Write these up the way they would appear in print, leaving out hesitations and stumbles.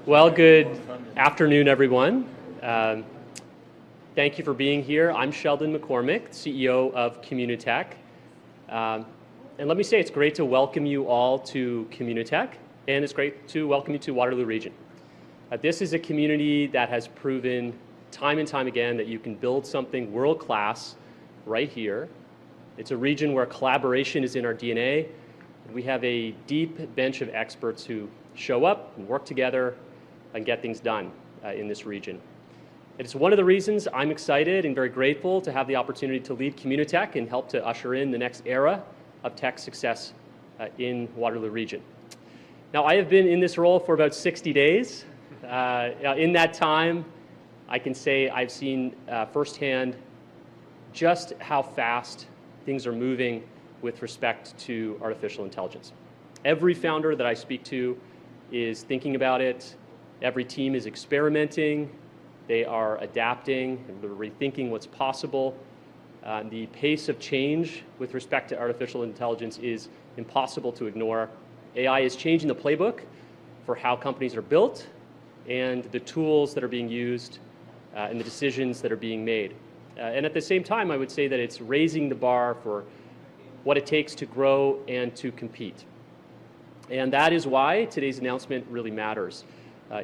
Well, good afternoon, everyone. Thank you for being here. I'm Sheldon McCormick, CEO of Communitech. And let me say it's great to welcome you all to Communitech, and it's great to welcome you to Waterloo Region. This is a community that has proven time and time again that you can build something world-class right here. It's a region where collaboration is in our DNA. And we have a deep bench of experts who show up and work together and get things done in this region. It's one of the reasons I'm excited and very grateful to have the opportunity to lead Communitech and help to usher in the next era of tech success in Waterloo Region. Now, I have been in this role for about 60 days. In that time, I can say I've seen firsthand just how fast things are moving with respect to artificial intelligence. Every founder that I speak to is thinking about it. Every team is experimenting. They are adapting and rethinking what's possible. The pace of change with respect to artificial intelligence is impossible to ignore. AI is changing the playbook for how companies are built and the tools that are being used and the decisions that are being made. And at the same time, I would say that it's raising the bar for what it takes to grow and to compete. And that is why today's announcement really matters.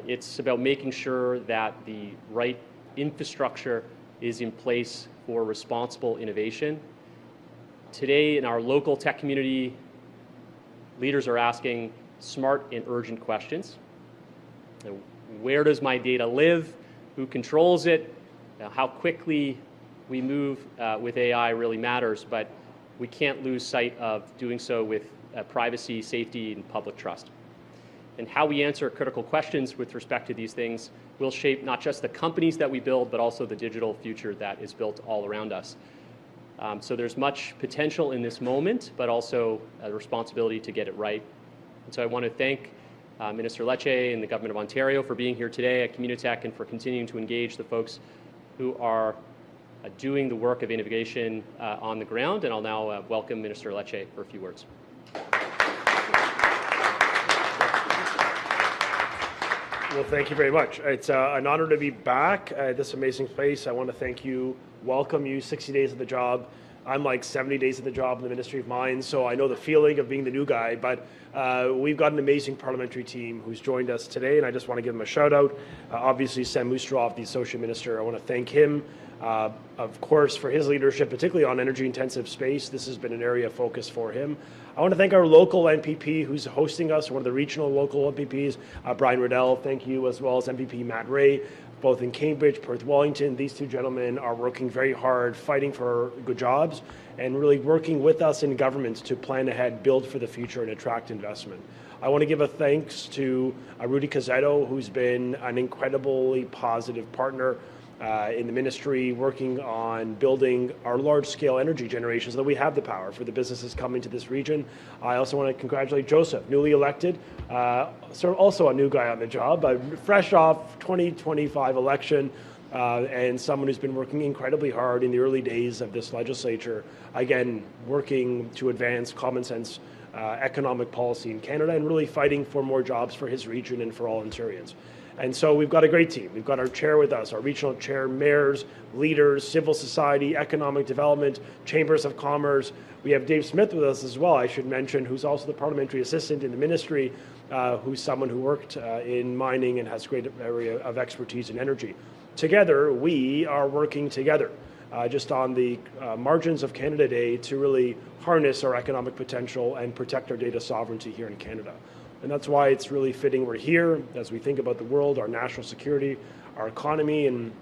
It's about making sure that the right infrastructure is in place for responsible innovation. Today, in our local tech community, leaders are asking smart and urgent questions. Where does my data live? Who controls it? How quickly we move with AI really matters, but we can't lose sight of doing so with privacy, safety, and public trust. And how we answer critical questions with respect to these things will shape not just the companies that we build, but also the digital future that is built all around us. So there's much potential in this moment, but also a responsibility to get it right. And so I want to thank Minister Lecce and the Government of Ontario for being here today at Communitech and for continuing to engage the folks who are doing the work of innovation on the ground. And I'll now welcome Minister Lecce for a few words. Well, thank you very much. It's an honor to be back at this amazing place. I want to thank you, welcome you, 60 days of the job. I'm like 70 days of the job in the Ministry of Mines, so I know the feeling of being the new guy, but we've got an amazing parliamentary team who's joined us today, and I just want to give them a shout out. Obviously, Sam Moostrov, the Associate Minister, I want to thank him, of course, for his leadership, particularly on energy-intensive space. This has been an area of focus for him. I want to thank our local MPP who's hosting us, one of the regional local MPPs, Brian Riddell, thank you, as well as MPP Matt Ray, both in Cambridge, Perth, Wellington. These two gentlemen are working very hard, fighting for good jobs, and really working with us in government to plan ahead, build for the future, and attract investment. I want to give a thanks to Rudy Cazzetto, who's been an incredibly positive partner in the ministry, working on building our large-scale energy generation so that we have the power for the businesses coming to this region. I also want to congratulate Joseph, newly elected, also a new guy on the job, fresh off 2025 election, and someone who's been working incredibly hard in the early days of this legislature, again, working to advance common sense economic policy in Canada and really fighting for more jobs for his region and for all Ontarians. And so we've got a great team. We've got our chair with us, our regional chair, mayors, leaders, civil society, economic development, chambers of commerce. We have Dave Smith with us as well, I should mention, who's also the parliamentary assistant in the ministry, who's someone who worked in mining and has a great area of expertise in energy. Together, we are working together just on the margins of Canada Day to really harness our economic potential and protect our data sovereignty here in Canada. And that's why it's really fitting we're here as we think about the world, our national security, our economy, and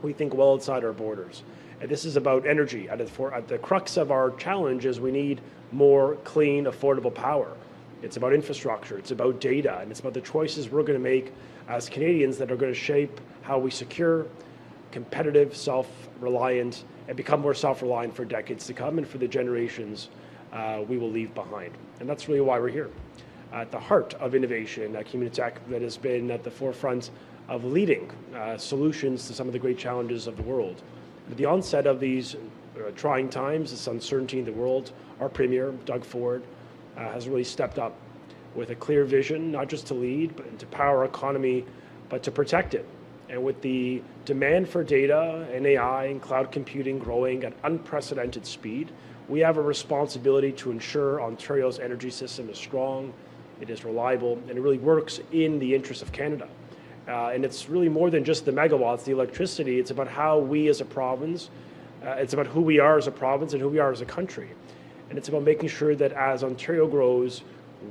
we think well outside our borders. And this is about energy. At the crux of our challenge is we need more clean, affordable power. It's about infrastructure, it's about data, and it's about the choices we're going to make as Canadians that are going to shape how we secure, competitive, self-reliant, and become more self-reliant for decades to come and for the generations we will leave behind. And that's really why we're here. At the heart of innovation at Communitech that has been at the forefront of leading solutions to some of the great challenges of the world. At the onset of these trying times, this uncertainty in the world, our Premier, Doug Ford, has really stepped up with a clear vision, not just to lead, but to power our economy, but to protect it. And with the demand for data and AI and cloud computing growing at unprecedented speed, we have a responsibility to ensure Ontario's energy system is strong, it is reliable, and it really works in the interest of Canada. And it's really more than just the megawatts, the electricity. It's about how we as a province, it's about who we are as a province and who we are as a country. And it's about making sure that as Ontario grows,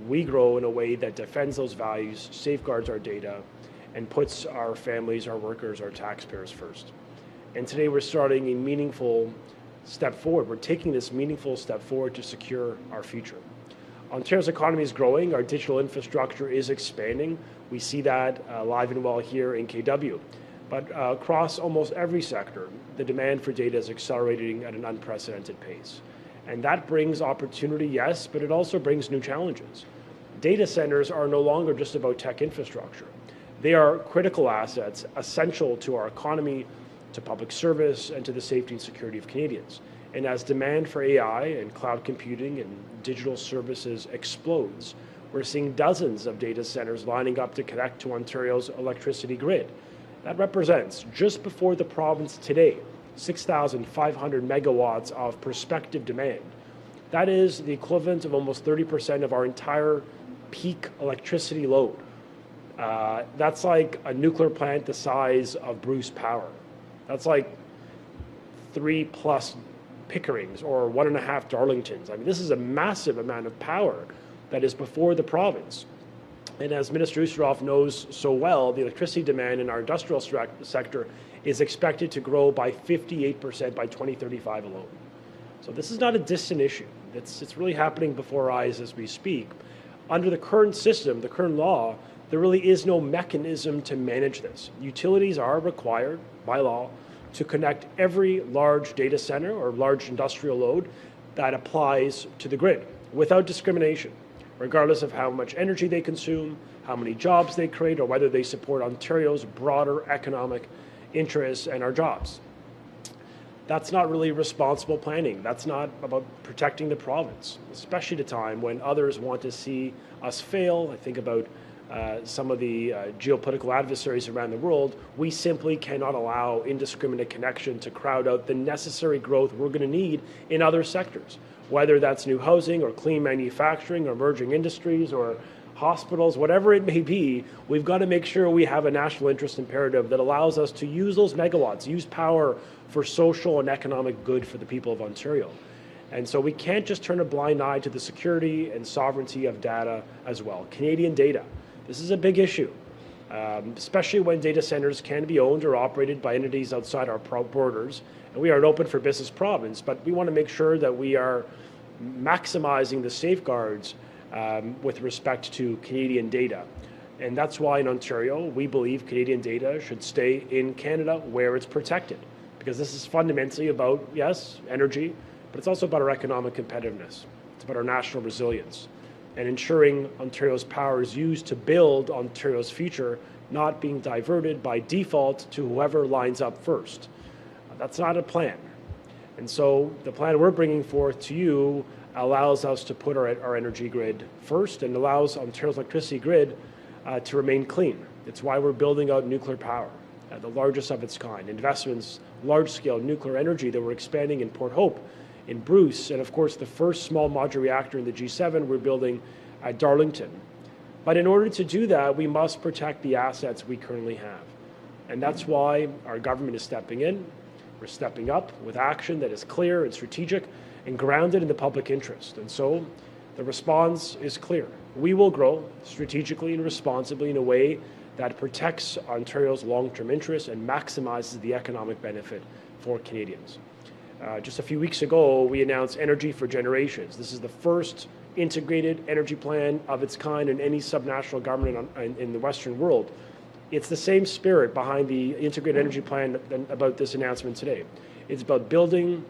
we grow in a way that defends those values, safeguards our data, and puts our families, our workers, our taxpayers first. And today we're starting a meaningful step forward. We're taking this meaningful step forward to secure our future. Ontario's economy is growing. Our digital infrastructure is expanding. We see that live and well here in KW. But across almost every sector, the demand for data is accelerating at an unprecedented pace. And that brings opportunity, yes, but it also brings new challenges. Data centers are no longer just about tech infrastructure. They are critical assets essential to our economy, to public service, and to the safety and security of Canadians. And as demand for AI and cloud computing and digital services explodes, we're seeing dozens of data centers lining up to connect to Ontario's electricity grid. That represents, just before the province today, 6,500 megawatts of prospective demand. That is the equivalent of almost 30% of our entire peak electricity load. That's like a nuclear plant the size of Bruce Power. That's like 3+ Pickerings or 1.5 Darlingtons. I mean, this is a massive amount of power that is before the province. And as Minister Oosterhoff knows so well, the electricity demand in our industrial sector is expected to grow by 58% by 2035 alone. So this is not a distant issue. It's really happening before our eyes as we speak. Under the current system, the current law, there really is no mechanism to manage this. Utilities are required by law to connect every large data center or large industrial load that applies to the grid without discrimination, regardless of how much energy they consume, how many jobs they create, or whether they support Ontario's broader economic interests and our jobs. That's not really responsible planning. That's not about protecting the province, especially at a time when others want to see us fail. I think about some of the geopolitical adversaries around the world. We simply cannot allow indiscriminate connection to crowd out the necessary growth we're going to need in other sectors, whether that's new housing or clean manufacturing or emerging industries or hospitals, whatever it may be. We've got to make sure we have a national interest imperative that allows us to use those megawatts, use power for social and economic good for the people of Ontario. And so we can't just turn a blind eye to the security and sovereignty of data as well. Canadian data. This is a big issue, especially when data centers can be owned or operated by entities outside our borders. And we are an open for business province, but we want to make sure that we are maximizing the safeguards with respect to Canadian data. And that's why in Ontario, we believe Canadian data should stay in Canada where it's protected, because this is fundamentally about, yes, energy, but it's also about our economic competitiveness. It's about our national resilience and ensuring Ontario's power is used to build Ontario's future, not being diverted by default to whoever lines up first. That's not a plan. And so the plan we're bringing forth to you allows us to put our energy grid first and allows Ontario's electricity grid to remain clean. It's why we're building out nuclear power, the largest of its kind, investments, large-scale nuclear energy that we're expanding in Port Hope, in Bruce, and of course the first small modular reactor in the G7 we're building at Darlington. But in order to do that, we must protect the assets we currently have. And that's why our government is stepping in. We're stepping up with action that is clear and strategic and grounded in the public interest. And so the response is clear. We will grow strategically and responsibly in a way that protects Ontario's long-term interests and maximizes the economic benefit for Canadians. Just a few weeks ago, we announced Energy for Generations. This is the first integrated energy plan of its kind in any subnational government in the Western world. It's the same spirit behind the integrated energy plan about this announcement today. It's about building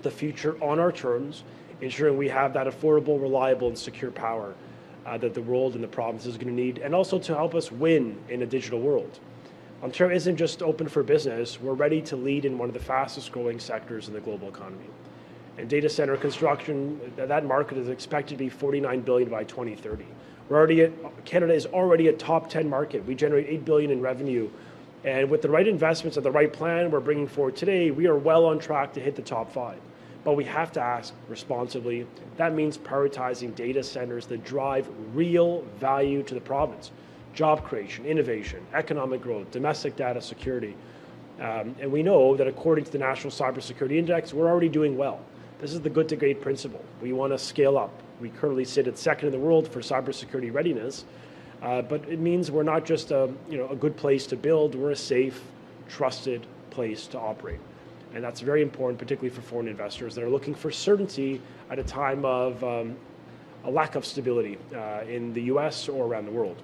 the future on our terms, ensuring we have that affordable, reliable, and secure power that the world and the province is going to need, and also to help us win in a digital world. Ontario isn't just open for business. We're ready to lead in one of the fastest growing sectors in the global economy. And data center construction, that market is expected to be $49 billion by 2030. Canada is already a top 10 market. We generate $8 billion in revenue. And with the right investments and the right plan we're bringing forward today, we are well on track to hit the top 5. But we have to ask responsibly. That means prioritizing data centers that drive real value to the province. Job creation, innovation, economic growth, domestic data security. And we know that according to the National Cybersecurity Index, we're already doing well. This is the good to great principle. We want to scale up. We currently sit at second in the world for cybersecurity readiness, but it means we're not just a good place to build, we're a safe, trusted place to operate. And that's very important, particularly for foreign investors that are looking for certainty at a time of a lack of stability in the US or around the world.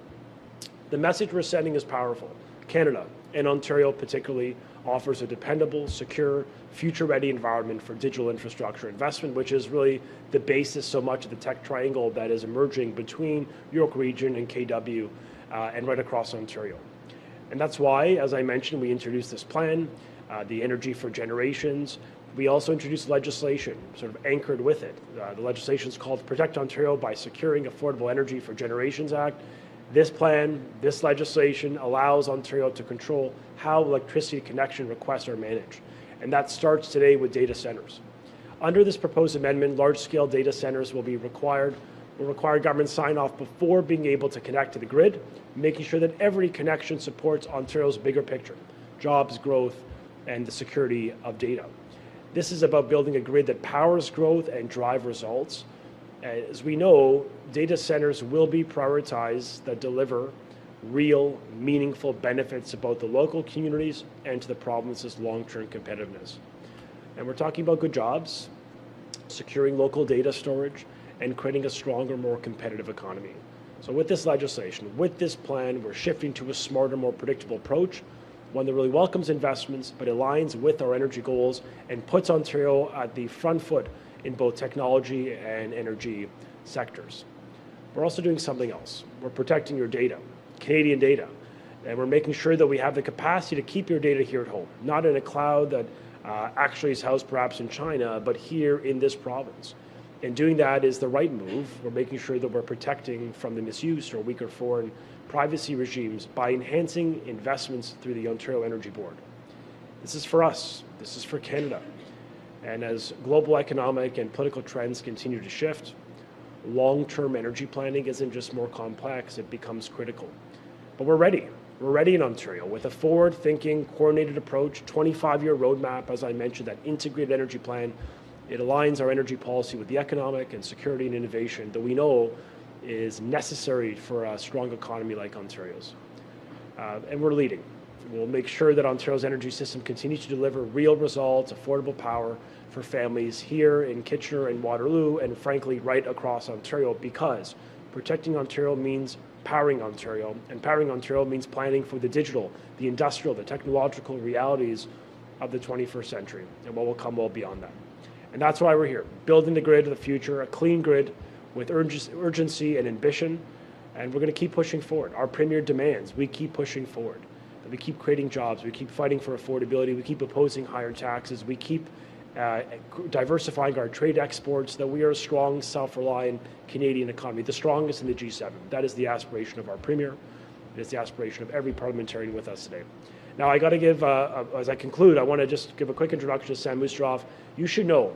The message we're sending is powerful. Canada, and Ontario particularly, offers a dependable, secure, future-ready environment for digital infrastructure investment, which is really the basis so much of the tech triangle that is emerging between York Region and KW and right across Ontario. And that's why, as I mentioned, we introduced this plan, the Energy for Generations. We also introduced legislation sort of anchored with it. The legislation is called Protect Ontario by Securing Affordable Energy for Generations Act. This plan, this legislation allows Ontario to control how electricity connection requests are managed. And that starts today with data centers. Under this proposed amendment, large-scale data centers will require government sign-off before being able to connect to the grid, making sure that every connection supports Ontario's bigger picture, jobs, growth, and the security of data. This is about building a grid that powers growth and drive results. As we know, data centers will be prioritized that deliver real, meaningful benefits to both the local communities and to the province's long-term competitiveness. And we're talking about good jobs, securing local data storage, and creating a stronger, more competitive economy. So with this legislation, with this plan, we're shifting to a smarter, more predictable approach, one that really welcomes investments, but aligns with our energy goals and puts Ontario at the front foot in both technology and energy sectors. We're also doing something else. We're protecting your data, Canadian data, and we're making sure that we have the capacity to keep your data here at home, not in a cloud that actually is housed perhaps in China, but here in this province. And doing that is the right move. We're making sure that we're protecting from the misuse or weaker foreign privacy regimes by enhancing investments through the Ontario Energy Board. This is for us. This is for Canada. And as global economic and political trends continue to shift, long-term energy planning isn't just more complex, it becomes critical. But we're ready. We're ready in Ontario with a forward-thinking, coordinated approach, 25-year roadmap, as I mentioned, that integrated energy plan. It aligns our energy policy with the economic and security and innovation that we know is necessary for a strong economy like Ontario's. And we're leading. We'll make sure that Ontario's energy system continues to deliver real results, affordable power for families here in Kitchener and Waterloo, and frankly, right across Ontario, because protecting Ontario means powering Ontario, and powering Ontario means planning for the digital, the industrial, the technological realities of the 21st century, and what will come well beyond that. And that's why we're here, building the grid of the future, a clean grid with urgency and ambition, and we're going to keep pushing forward. Our premier demands, we keep pushing forward. We keep creating jobs, we keep fighting for affordability, we keep opposing higher taxes, we keep diversifying our trade exports, that we are a strong, self-reliant Canadian economy, the strongest in the G7. That is the aspiration of our premier. It is the aspiration of every parliamentarian with us today. Now, I got to give, as I conclude, I want to just give a quick introduction to Sam Moosterhoff. You should know,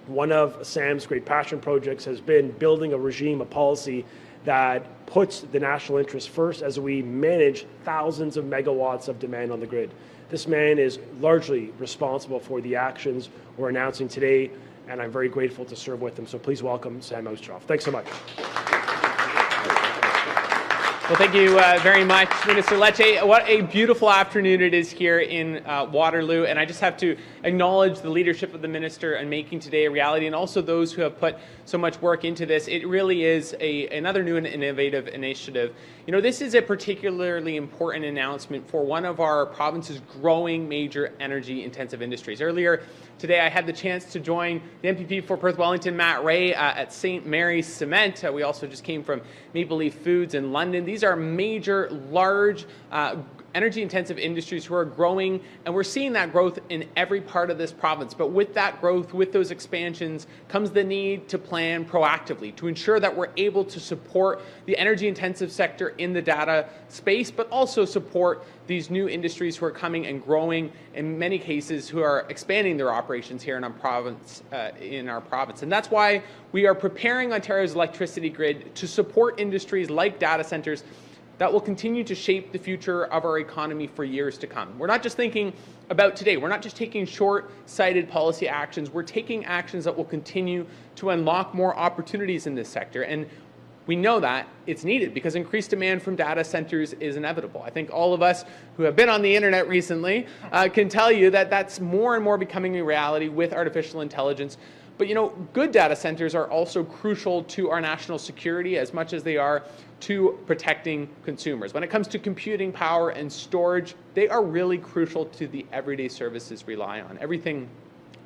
one of Sam's great passion projects has been building a regime, a policy that puts the national interest first as we manage thousands of megawatts of demand on the grid. This man is largely responsible for the actions we're announcing today, and I'm very grateful to serve with him. So please welcome Sam Moosterhoff. Thanks so much. Well, thank you very much, Minister Lecce. What a beautiful afternoon it is here in Waterloo, and I just have to acknowledge the leadership of the Minister in making today a reality, and also those who have put so much work into this. It really is another new and innovative initiative. You know, this is a particularly important announcement for one of our province's growing major energy-intensive industries. Earlier today, I had the chance to join the MPP for Perth Wellington, Matt Ray, at St. Mary's Cement. We also just came from Maple Leaf Foods in London. These are major, large energy-intensive industries who are growing, and we're seeing that growth in every part of this province. But with that growth, with those expansions, comes the need to plan proactively to ensure that we're able to support the energy-intensive sector in the data space, but also support these new industries who are coming and growing, in many cases, who are expanding their operations here in our province. And that's why we are preparing Ontario's electricity grid to support industries like data centers that will continue to shape the future of our economy for years to come. We're not just thinking about today. We're not just taking short-sighted policy actions. We're taking actions that will continue to unlock more opportunities in this sector. And we know that it's needed because increased demand from data centers is inevitable. I think all of us who have been on the internet recently can tell you that that's more and more becoming a reality with artificial intelligence. But good data centers are also crucial to our national security as much as they are to protecting consumers. When it comes to computing power and storage, they are really crucial to the everyday services we rely on. Everything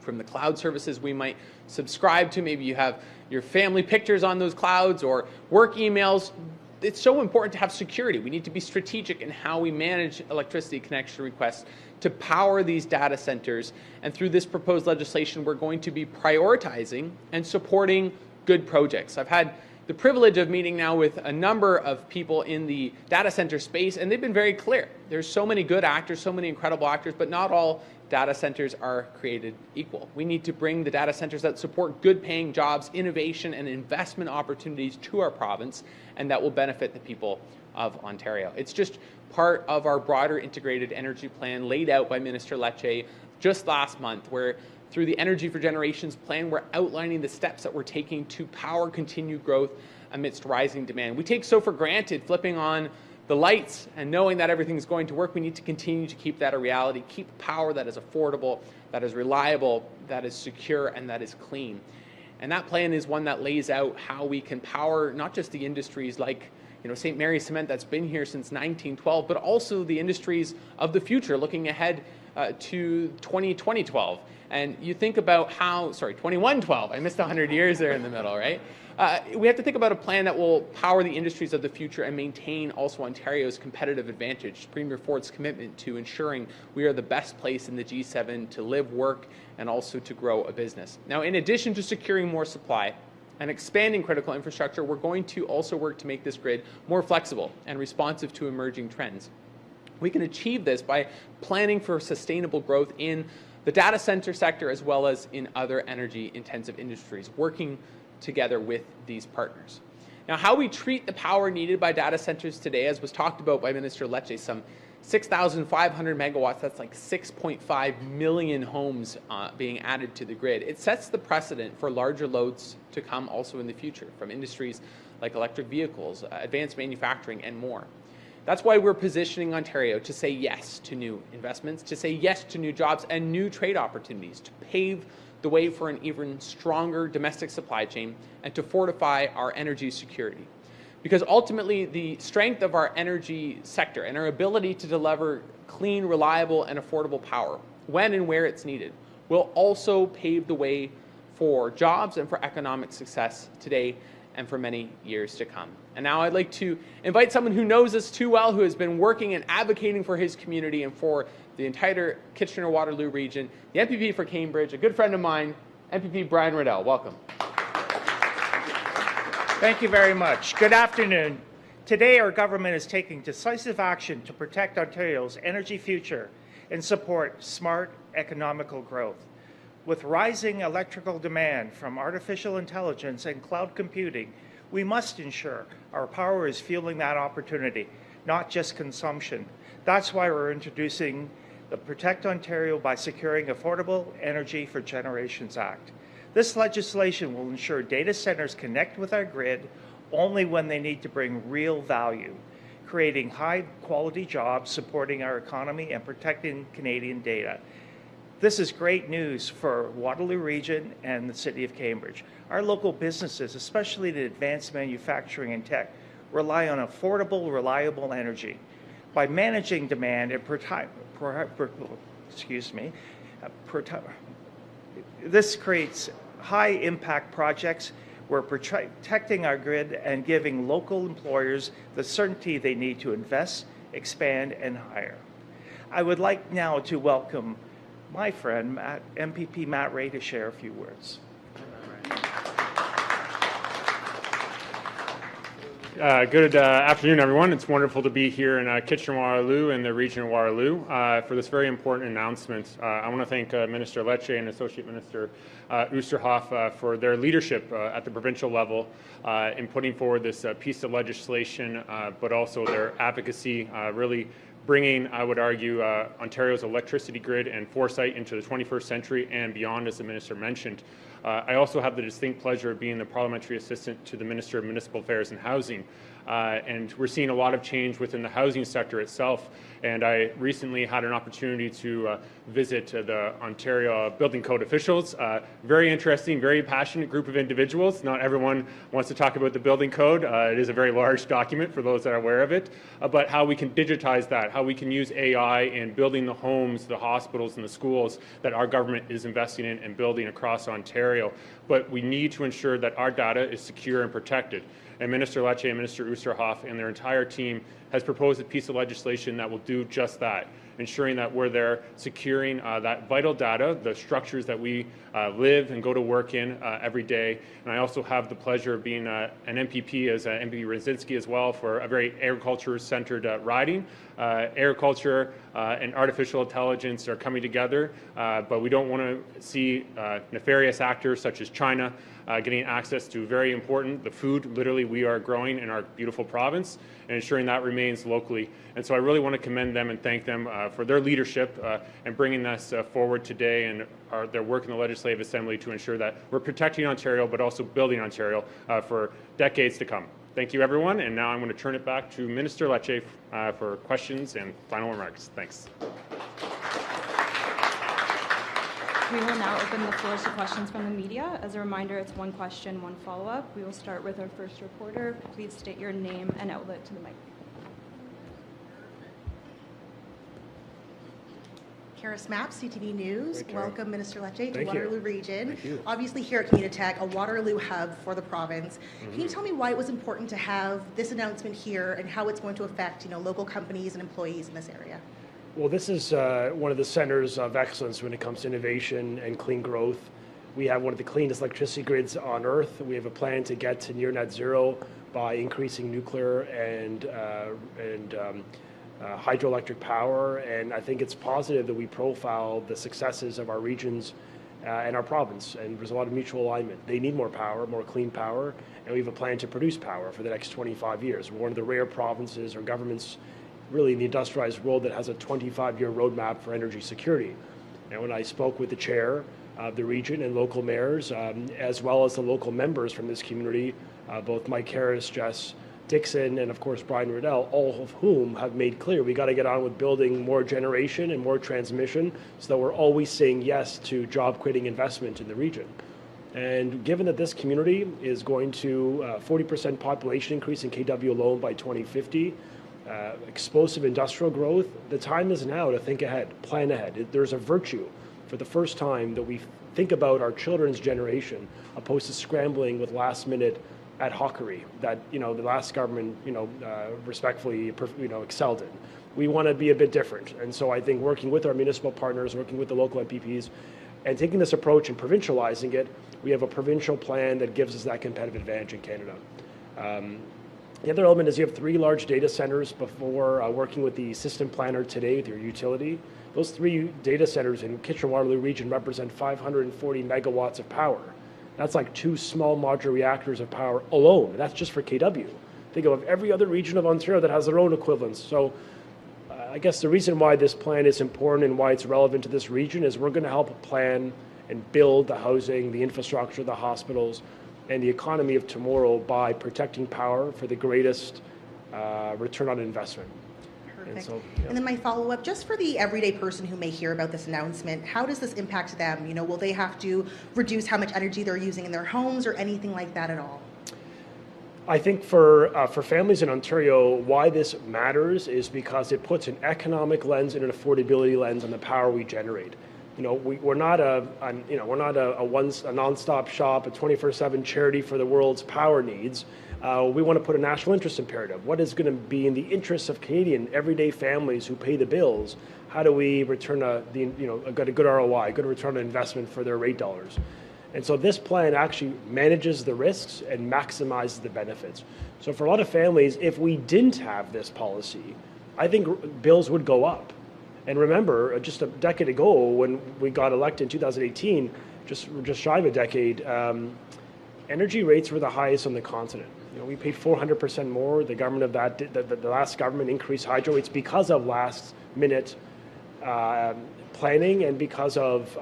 from the cloud services we might subscribe to, maybe you have your family pictures on those clouds or work emails. It's so important to have security. We need to be strategic in how we manage electricity connection requests to power these data centers. And through this proposed legislation, we're going to be prioritizing and supporting good projects. I've had the privilege of meeting now with a number of people in the data center space, and they've been very clear. There's so many good actors, so many incredible actors, but not all data centers are created equal. We need to bring the data centers that support good paying jobs, innovation, and investment opportunities to our province, and that will benefit the people of Ontario. It's just part of our broader integrated energy plan laid out by Minister Lecce just last month, where through the Energy for Generations plan, we're outlining the steps that we're taking to power continued growth amidst rising demand. We take so for granted flipping on the lights and knowing that everything's going to work. We need to continue to keep that a reality, keep power that is affordable, that is reliable, that is secure, and that is clean. And that plan is one that lays out how we can power not just the industries like St. Mary's Cement that's been here since 1912, but also the industries of the future, looking ahead to 2012. And you think about 2112. I missed 100 years there in the middle, right? We have to think about a plan that will power the industries of the future and maintain also Ontario's competitive advantage. Premier Ford's commitment to ensuring we are the best place in the G7 to live, work, and also to grow a business. Now, in addition to securing more supply and expanding critical infrastructure, we're going to also work to make this grid more flexible and responsive to emerging trends. We can achieve this by planning for sustainable growth in the data center sector as well as in other energy-intensive industries, working together with these partners. Now, how we treat the power needed by data centers today, as was talked about by Minister Lecce, some 6,500 megawatts, that's like 6.5 million homes being added to the grid. It sets the precedent for larger loads to come also in the future from industries like electric vehicles, advanced manufacturing, and more. That's why we're positioning Ontario to say yes to new investments, to say yes to new jobs and new trade opportunities, to pave the way for an even stronger domestic supply chain and to fortify our energy security. Because ultimately, the strength of our energy sector and our ability to deliver clean, reliable, and affordable power when and where it's needed will also pave the way for jobs and for economic success today and for many years to come. And now I'd like to invite someone who knows us too well, who has been working and advocating for his community and for the entire Kitchener-Waterloo region, the MPP for Cambridge, a good friend of mine, MPP Brian Riddell. Welcome. Thank you very much. Good afternoon. Today, our government is taking decisive action to protect Ontario's energy future and support smart economical growth. With rising electrical demand from artificial intelligence and cloud computing, we must ensure our power is fueling that opportunity, not just consumption. That's why we're introducing the Protect Ontario by Securing Affordable Energy for Generations Act. This legislation will ensure data centers connect with our grid only when they need to bring real value, creating high-quality jobs, supporting our economy, and protecting Canadian data. This is great news for Waterloo Region and the City of Cambridge. Our local businesses, especially the advanced manufacturing and tech, rely on affordable, reliable energy. By managing demand and this creates high-impact projects. We're protecting our grid and giving local employers the certainty they need to invest expand, and hire. I would like now to welcome my friend, MPP Matt Ray, to share a few words. Good afternoon, everyone. It's wonderful to be here in Kitchener-Waterloo and the region of Waterloo for this very important announcement. I want to thank Minister Lecce and Associate Minister Oosterhoff for their leadership at the provincial level in putting forward this piece of legislation, but also their advocacy, really bringing, I would argue, Ontario's electricity grid and foresight into the 21st century and beyond, as the Minister mentioned. I also have the distinct pleasure of being the Parliamentary Assistant to the Minister of Municipal Affairs and Housing. And we're seeing a lot of change within the housing sector itself. And I recently had an opportunity to visit the Ontario Building Code officials. Very interesting, very passionate group of individuals. Not everyone wants to talk about the Building Code. It is a very large document for those that are aware of it. But how we can digitize that, how we can use AI in building the homes, the hospitals, and the schools that our government is investing in and building across Ontario. But we need to ensure that our data is secure and protected. And Minister Lecce and Minister Oosterhoff and their entire team has proposed a piece of legislation that will do just that, ensuring that we're there securing that vital data, the structures that we live and go to work in every day. And I also have the pleasure of being an MPP as MPP Rydzinski as well for a very agriculture-centered riding. Agriculture and artificial intelligence are coming together, but we don't want to see nefarious actors such as China getting access to very important, the food literally we are growing in our beautiful province, and ensuring that remains locally. And so I really want to commend them and thank them for their leadership and bringing this forward today and their work in the Legislative Assembly to ensure that we're protecting Ontario but also building Ontario for decades to come. Thank you, everyone, and now I'm going to turn it back to Minister Lecce for questions and final remarks. Thanks. We will now open the floor to questions from the media. As a reminder, it's one question, one follow-up. We will start with our first reporter. Please state your name and outlet to the mic. Karis Mapp, CTV News. Welcome, Minister Lecce, to Thank Waterloo you. Region. Thank you. Obviously, here at Communitech, a Waterloo hub for the province. Can you tell me why it was important to have this announcement here and how it's going to affect, local companies and employees in this area? Well, this is one of the centers of excellence when it comes to innovation and clean growth. We have one of the cleanest electricity grids on Earth. We have a plan to get to near net zero by increasing nuclear and hydroelectric power. And I think it's positive that we profile the successes of our regions and our province. And there's a lot of mutual alignment. They need more power, more clean power, and we have a plan to produce power for the next 25 years. We're one of the rare provinces or governments really in the industrialized world that has a 25-year roadmap for energy security. And when I spoke with the chair of the region and local mayors, as well as the local members from this community, both Mike Harris, Jess Dixon, and of course Brian Riddell, all of whom have made clear we got to get on with building more generation and more transmission so that we're always saying yes to job-creating investment in the region. And given that this community is going to 40% population increase in KW alone by 2050, explosive industrial growth, the time is now to think ahead, plan ahead. There's a virtue for the first time that we think about our children's generation opposed to scrambling with last-minute ad hocery that the last government respectfully excelled in. We want to be a bit different, and so I think working with our municipal partners, working with the local MPPs, and taking this approach and provincializing it, we have a provincial plan that gives us that competitive advantage in Canada. The other element is you have 3 large data centers before working with the system planner today with your utility. Those 3 data centers in Kitchener-Waterloo region represent 540 megawatts of power. That's like 2 small modular reactors of power alone. That's just for KW. Think of every other region of Ontario that has their own equivalents. So I guess the reason why this plan is important and why it's relevant to this region is we're going to help plan and build the housing, the infrastructure, the hospitals, and the economy of tomorrow by protecting power for the greatest return on investment. Perfect. And then my follow-up, just for the everyday person who may hear about this announcement, how does this impact them? Will they have to reduce how much energy they're using in their homes or anything like that at all? I think for families in Ontario, why this matters is because it puts an economic lens and an affordability lens on the power we generate. We're not a non-stop shop, a 24/7 charity for the world's power needs. We want to put a national interest imperative. What is going to be in the interests of Canadian everyday families who pay the bills? How do we return a good ROI, good return on investment for their rate dollars? And so this plan actually manages the risks and maximizes the benefits. So for a lot of families, if we didn't have this policy, I think bills would go up. And remember, just a decade ago, when we got elected in 2018, just shy of a decade, energy rates were the highest on the continent. We paid 400% more. The government of the last government increased hydro rates because of last-minute planning and because of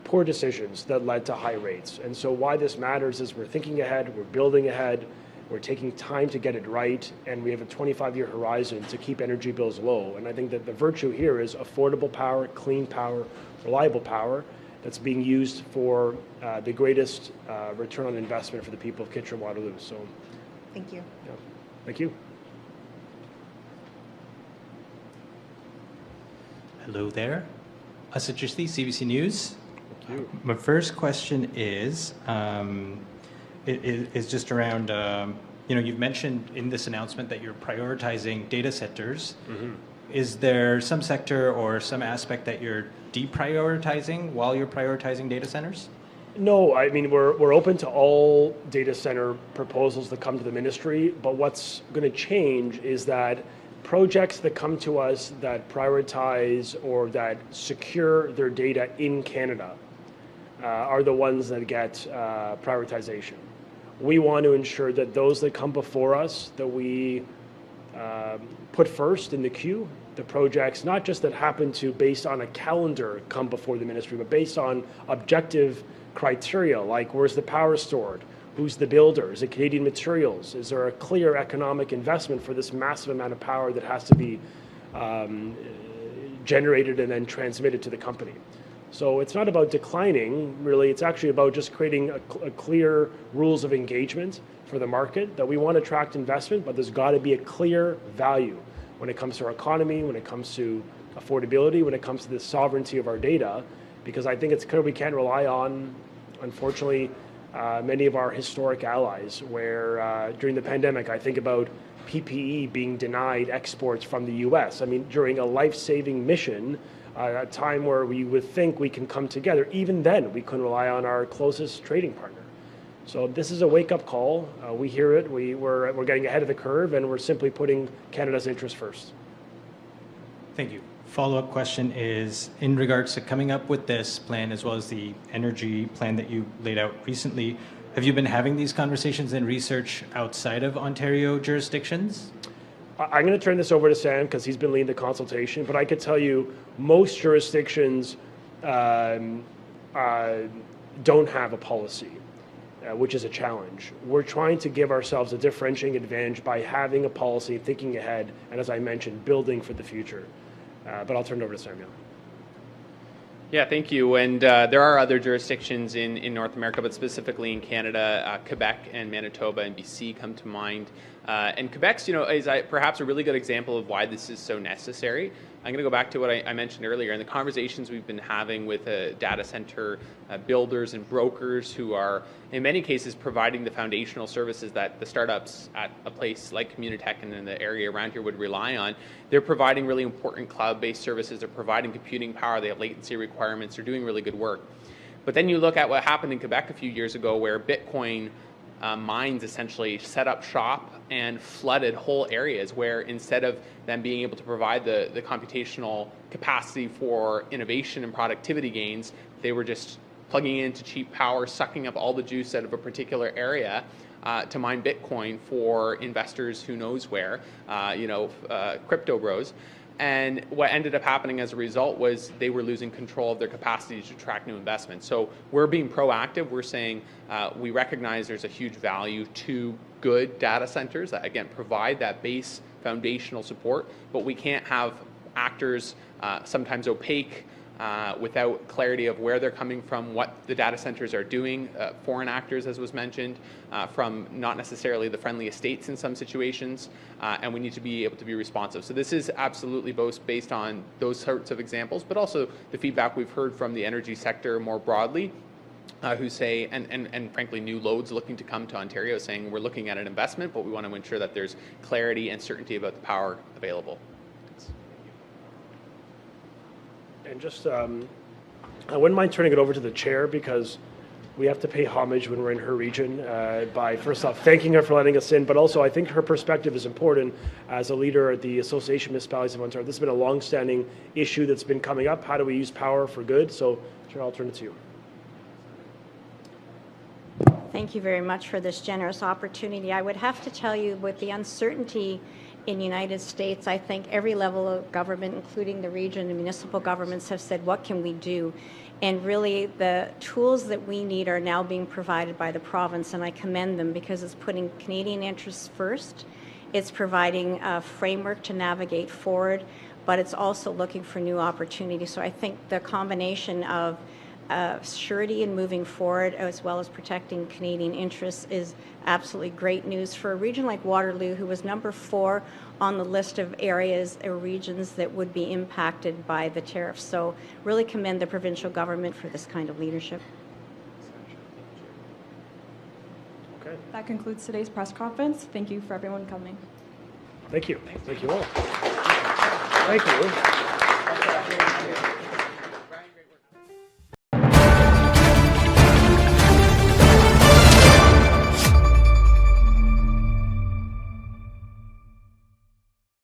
poor decisions that led to high rates. And so why this matters is we're thinking ahead, we're building ahead, we're taking time to get it right, and we have a 25-year horizon to keep energy bills low. And I think that the virtue here is affordable power, clean power, reliable power that's being used for the greatest return on investment for the people of Kitchener-Waterloo. So, Thank you. yeah, thank you. Hello there. Asad Chishti, CBC News. Thank you. My first question is just around, you've mentioned in this announcement that you're prioritizing data centers. Mm-hmm. Is there some sector or some aspect that you're deprioritizing while you're prioritizing data centers? No, I mean, we're open to all data center proposals that come to the ministry, but what's going to change is that projects that come to us that prioritize or that secure their data in Canada are the ones that get prioritization. We want to ensure that those that come before us, that we put first in the queue, the projects, not just that happen to, based on a calendar, come before the ministry, but based on objective criteria, like where's the power stored, who's the builder, is it Canadian materials, is there a clear economic investment for this massive amount of power that has to be generated and then transmitted to the company. So it's not about declining, really, it's actually about just creating a clear rules of engagement for the market, that we want to attract investment, but there's got to be a clear value when it comes to our economy, when it comes to affordability, when it comes to the sovereignty of our data, because I think it's clear we can't rely on, unfortunately, many of our historic allies, where during the pandemic, I think about PPE being denied exports from the US. I mean, during a life-saving mission, a time where we would think we can come together, even then we couldn't rely on our closest trading partner. So this is a wake-up call. We hear it, we're getting ahead of the curve, and we're simply putting Canada's interest first. Thank you. Follow-up question is, in regards to coming up with this plan as well as the energy plan that you laid out recently, have you been having these conversations and research outside of Ontario jurisdictions? I'm going to turn this over to Sam because he's been leading the consultation, but I could tell you most jurisdictions don't have a policy, which is a challenge. We're trying to give ourselves a differentiating advantage by having a policy, thinking ahead, and as I mentioned, building for the future. But I'll turn it over to Samuel. Yeah, thank you. And there are other jurisdictions in North America, but specifically in Canada, Quebec and Manitoba and BC come to mind. And Quebec's, is perhaps a really good example of why this is so necessary. I'm going to go back to what I mentioned earlier in the conversations we've been having with data center builders and brokers who are, in many cases, providing the foundational services that the startups at a place like Communitech and in the area around here would rely on. They're providing really important cloud-based services. They're providing computing power. They have latency requirements. They're doing really good work. But then you look at what happened in Quebec a few years ago, where Bitcoin mines essentially set up shop and flooded whole areas where, instead of them being able to provide the computational capacity for innovation and productivity gains, they were just plugging into cheap power, sucking up all the juice out of a particular area to mine Bitcoin for investors who knows where, crypto bros. And what ended up happening as a result was they were losing control of their capacity to attract new investment. So we're being proactive. We're saying we recognize there's a huge value to good data centers that, again, provide that base foundational support, but we can't have actors sometimes opaque without clarity of where they're coming from, what the data centers are doing, foreign actors, as was mentioned, from not necessarily the friendliest states in some situations, and we need to be able to be responsive. So this is absolutely both based on those sorts of examples, but also the feedback we've heard from the energy sector more broadly, who say, and frankly, new loads looking to come to Ontario, saying we're looking at an investment, but we want to ensure that there's clarity and certainty about the power available. And just, I wouldn't mind turning it over to the chair, because we have to pay homage when we're in her region by, first off, thanking her for letting us in, but also I think her perspective is important as a leader at the Association of Municipalities of Ontario. This has been a long-standing issue that's been coming up. How do we use power for good? So, Chair, I'll turn it to you. Thank you very much for this generous opportunity. I would have to tell you, with the uncertainty in the United States, I think every level of government, including the region and municipal governments, have said, what can we do? And really, the tools that we need are now being provided by the province, and I commend them, because it's putting Canadian interests first. It's providing a framework to navigate forward, but it's also looking for new opportunities. So I think the combination of surety in moving forward, as well as protecting Canadian interests, is absolutely great news for a region like Waterloo, who was number 4 on the list of areas or regions that would be impacted by the tariffs. So really commend the provincial government for this kind of leadership. Okay. That concludes today's press conference. Thank you for everyone coming. Thank you. Thank you all. Thank you.